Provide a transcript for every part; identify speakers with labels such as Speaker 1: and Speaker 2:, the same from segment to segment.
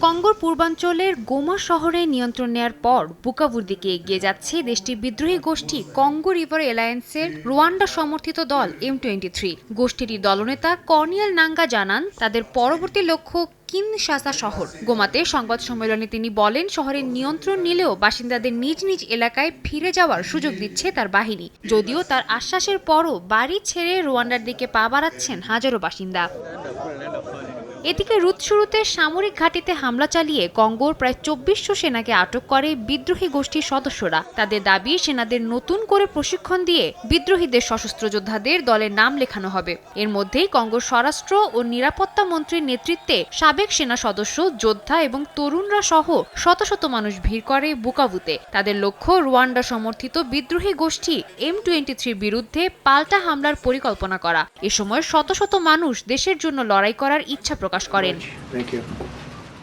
Speaker 1: কঙ্গোর পূর্বাঞ্চলের গোমা শহরে নিয়ন্ত্রণ নেয়ার পর বুকাভুর দিকে এগিয়ে যাচ্ছে দেশটির বিদ্রোহী গোষ্ঠী কঙ্গো রিভার অ্যালায়েন্সের রুয়ান্ডা সমর্থিত দল M23। গোষ্ঠীটির দলনেতা কর্নিয়েল নাঙ্গা জানান, তাদের পরবর্তী লক্ষ্য কিনশাসা শহর। গোমাতে সংবাদ সম্মেলনে তিনি বলেন, শহরের নিয়ন্ত্রণ নিলেও বাসিন্দাদের নিজ নিজ এলাকায় ফিরে যাওয়ার সুযোগ দিচ্ছে তার বাহিনী। যদিও তার আশ্বাসের পরও বাড়ি ছেড়ে রুয়ান্ডার দিকে পা বাড়াচ্ছেন হাজারো বাসিন্দা। এদিকে রুদ শুরুতে সামরিক ঘাঁটিতে হামলা চালিয়ে কঙ্গোর প্রায় ২৪০০ সেনাকে আটক করে বিদ্রোহী গোষ্ঠীর সদস্যরা। তাদের দাবি, সেনাদের নতুন করে প্রশিক্ষণ দিয়ে বিদ্রোহীদের সশস্ত্র যোদ্ধাদের দলের নাম লেখানো হবে। এর মধ্যেই কঙ্গোর স্বরাষ্ট্র ও নিরাপত্তা মন্ত্রীর নেতৃত্বে সাবেক সেনা সদস্য, যোদ্ধা এবং তরুণরা সহ শত শত মানুষ ভিড় করে বুকাভুতে। তাদের লক্ষ্য রুয়ান্ডা সমর্থিত বিদ্রোহী গোষ্ঠী M23 বিরুদ্ধে পাল্টা হামলার পরিকল্পনা করা। এ সময় শত শত মানুষ দেশের জন্য লড়াই করার ইচ্ছা প্রকাশ করেন।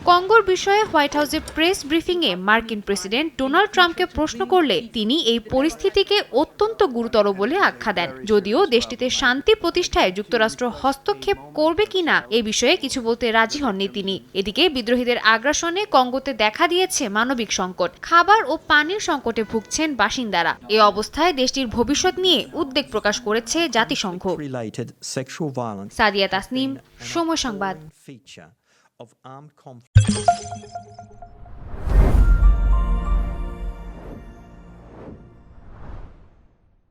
Speaker 1: কঙ্গোর বিষয়ে হোয়াইট হাউসের প্রেস ব্রিফিংয়ে মার্কিন প্রেসিডেন্ট ডোনাল্ড ট্রাম্পকে প্রশ্ন করলে তিনি এই পরিস্থিতিকে অত্যন্ত গুরুতর বলে আখ্যা দেন। যদিও দেশটিতে শান্তি প্রতিষ্ঠায় যুক্তরাষ্ট্র হস্তক্ষেপ করবে কিনা এ বিষয়ে কিছু বলতে রাজি হননি তিনি। এদিকে বিদ্রোহীদের আগ্রাসনে কঙ্গোতে দেখা দিয়েছে মানবিক সংকট, খাবার ও পানির সংকটে ভুগছেন বাসিন্দারা। এ অবস্থায় দেশটির ভবিষ্যৎ নিয়ে উদ্বেগ প্রকাশ করেছে জাতিসংঘ। সাদিয়া তাসনিম, সময় সংবাদ।
Speaker 2: of armed conflict.